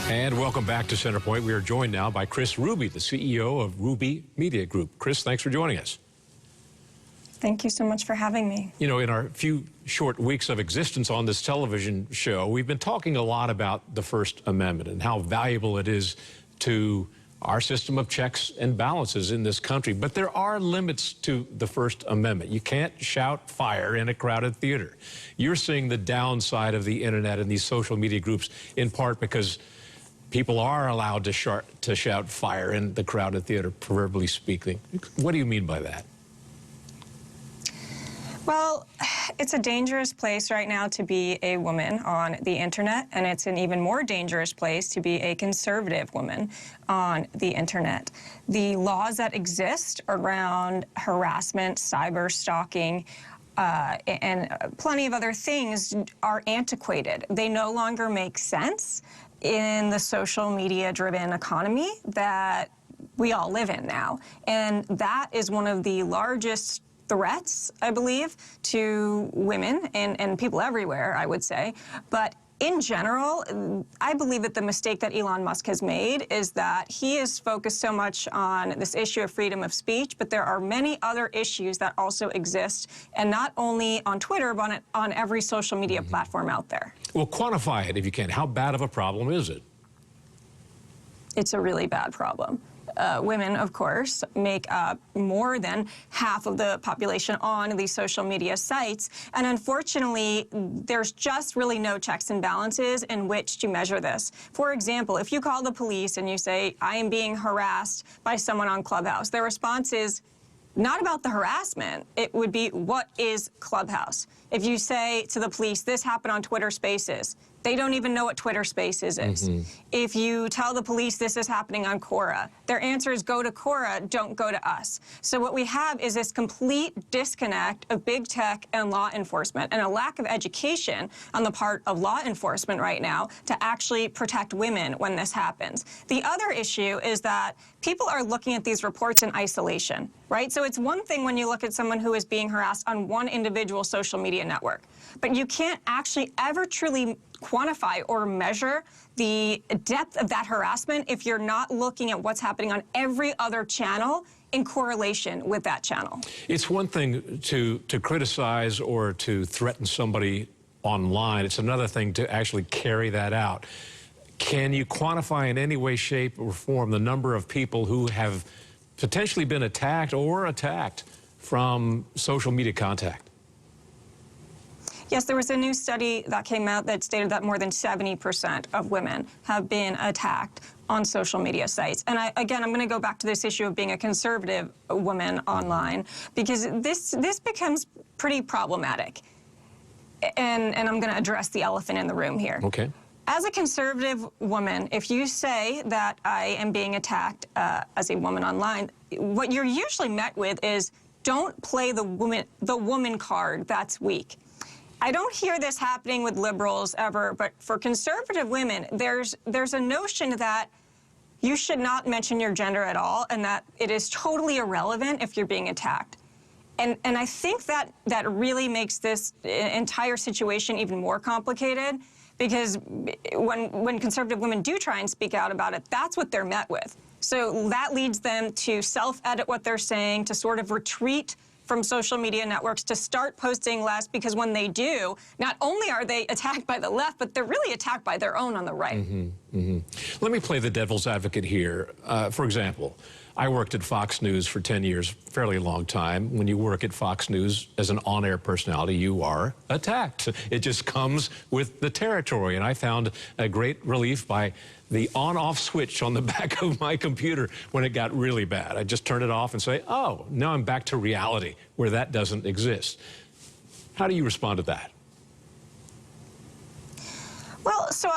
And welcome back to Centerpoint. We are joined now by Kris Ruby, the CEO of Ruby Media Group. Kris, thanks for joining us. Thank you so much for having me. You know, in our few short weeks of existence on this television show, we've been talking a lot about the First Amendment and how valuable it is to our system of checks and balances in this country. But there are limits to the First Amendment. You can't shout fire in a crowded theater. You're seeing the downside of the internet and these social media groups in part because people are allowed to shout fire in the crowded theater, proverbially speaking. What do you mean by that? Well, it's a dangerous place right now to be a woman on the internet, and it's an even more dangerous place to be a conservative woman on the internet. The laws that exist around harassment, cyber stalking, and plenty of other things are antiquated. They no longer make sense in the social media-driven economy that we all live in now. And that is one of the largest threats, I believe, to women and people everywhere, I would say. But in general, I believe that the mistake that Elon Musk has made is that he is focused so much on this issue of freedom of speech, but there are many other issues that also exist, and not only on Twitter, but on every social media platform out there. Well, quantify it if you can. How bad of a problem is it? It's a really bad problem. Women, of course, make up more than half of the population on these social media sites. And unfortunately, there's just really no checks and balances in which to measure this. For example, if you call the police and you say, I am being harassed by someone on Clubhouse, their response is not about the harassment. It would be, what is Clubhouse? If you say to the police, this happened on Twitter Spaces, they don't even know what Twitter Spaces is. If you tell the police this is happening on Quora, their answer is go to Quora, don't go to us. So what we have is this complete disconnect of big tech and law enforcement, and a lack of education on the part of law enforcement right now to actually protect women when this happens. The other issue is that people are looking at these reports in isolation, right? So it's one thing when you look at someone who is being harassed on one individual social media network, but you can't actually ever truly quantify or measure the depth of that harassment if you're not looking at what's happening on every other channel in correlation with that channel. It's one thing to criticize or to threaten somebody online. It's another thing to actually carry that out. Can you quantify in any way, shape, or form the number of people who have potentially been attacked or attacked from social media contact? Yes, there was a new study that came out that stated that more than 70% of women have been attacked on social media sites. And again, I'm going to go back to this issue of being a conservative woman online, because this becomes pretty problematic. And I'm going to address the elephant in the room here. Okay. As a conservative woman, if you say that I am being attacked as a woman online, what you're usually met with is, don't play the woman card, that's weak. I don't hear this happening with liberals ever, but for conservative women, there's a notion that you should not mention your gender at all, and that it is totally irrelevant if you're being attacked. And I think that really makes this entire situation even more complicated, because when conservative women do try and speak out about it, that's what they're met with. So that leads them to self-edit what they're saying, to sort of retreat from social media networks, to start posting less, because when they do, not only are they attacked by the left, but they're really attacked by their own on the right. Let me play the devil's advocate here. For example, I worked at Fox News for 10 years, fairly long time. When you work at Fox News as an on-air personality, you are attacked. It just comes with the territory. And I found a great relief by the on-off switch on the back of my computer when it got really bad. I just turn it off and say, oh, now I'm back to reality, where that doesn't exist. How do you respond to that? Well, so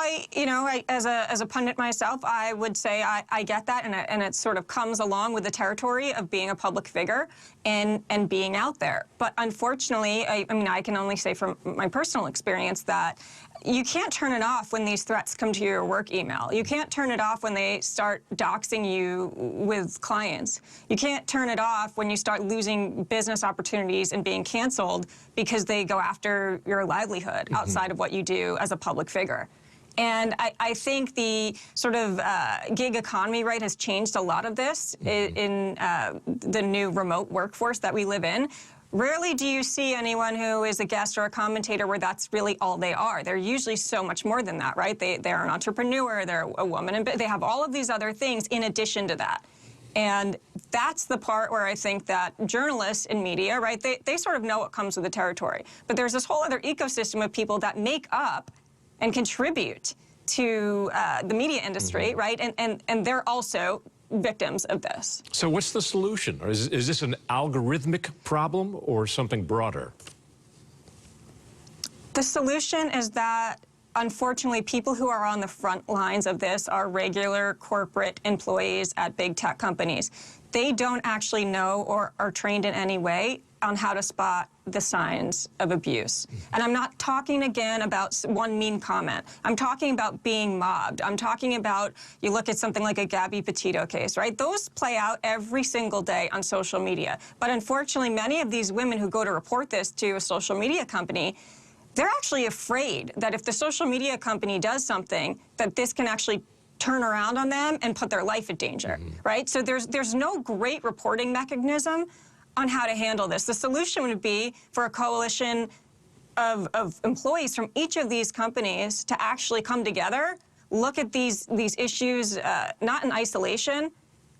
as a pundit myself, I would say I get that, and it sort of comes along with the territory of being a public figure and being out there. But unfortunately, I mean, I can only say from my personal experience that you can't turn it off when these threats come to your work email. You can't turn it off when they start doxing you with clients. You can't turn it off when you start losing business opportunities and being canceled because they go after your livelihood outside of what you do as a public figure. And I think the sort of gig economy, right, has changed a lot of this in the new remote workforce that we live in. Rarely do you see anyone who is a guest or a commentator where that's really all they are. They're usually so much more than that, right? They're an entrepreneur, they're a woman, and they have all of these other things in addition to that. And that's the part where I think that journalists in media, right, they sort of know what comes with the territory. But there's this whole other ecosystem of people that make up and contribute to the media industry, right? And they're also victims of this. So what's the solution? Or is this an algorithmic problem or something broader? The solution is that, unfortunately, people who are on the front lines of this are regular corporate employees at big tech companies. They don't actually know or are trained in any way on how to spot the signs of abuse. And I'm not talking again about one mean comment. I'm talking about being mobbed. I'm talking about, you look at something like a Gabby Petito case, right? Those play out every single day on social media. But unfortunately, many of these women who go to report this to a social media company, they're actually afraid that if the social media company does something, that this can actually turn around on them and put their life in danger, right? So there's no great reporting mechanism on how to handle this. The solution would be for a coalition of employees from each of these companies to actually come together, look at these issues not in isolation,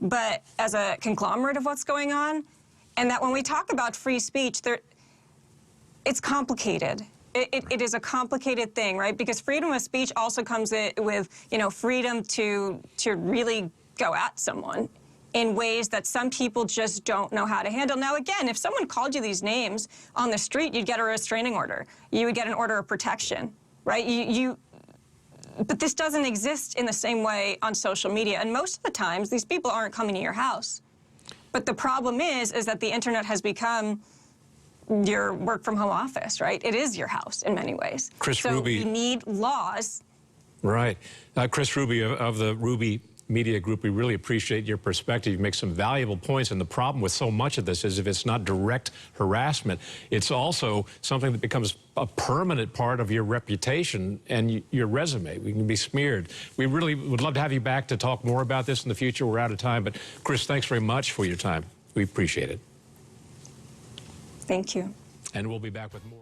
but as a conglomerate of what's going on, and that when we talk about free speech, it's complicated. It is a complicated thing, right? Because freedom of speech also comes with, you know, freedom to really go at someone in ways that some people just don't know how to handle. Now, again, if someone called you these names on the street, you'd get a restraining order. You would get an order of protection, right? But this doesn't exist in the same way on social media. And most of the times, these people aren't coming to your house. But the problem is that the internet has become your work-from-home office, right? It is your house in many ways. Kris Ruby. So you need laws. Right. Kris Ruby of the Ruby Media Group, we really appreciate your perspective. You make some valuable points, and the problem with so much of this is if it's not direct harassment, it's also something that becomes a permanent part of your reputation and your resume. We can be smeared. We really would love to have you back to talk more about this in the future. We're out of time, but Kris, thanks very much for your time. We appreciate it. Thank you. And we'll be back with more.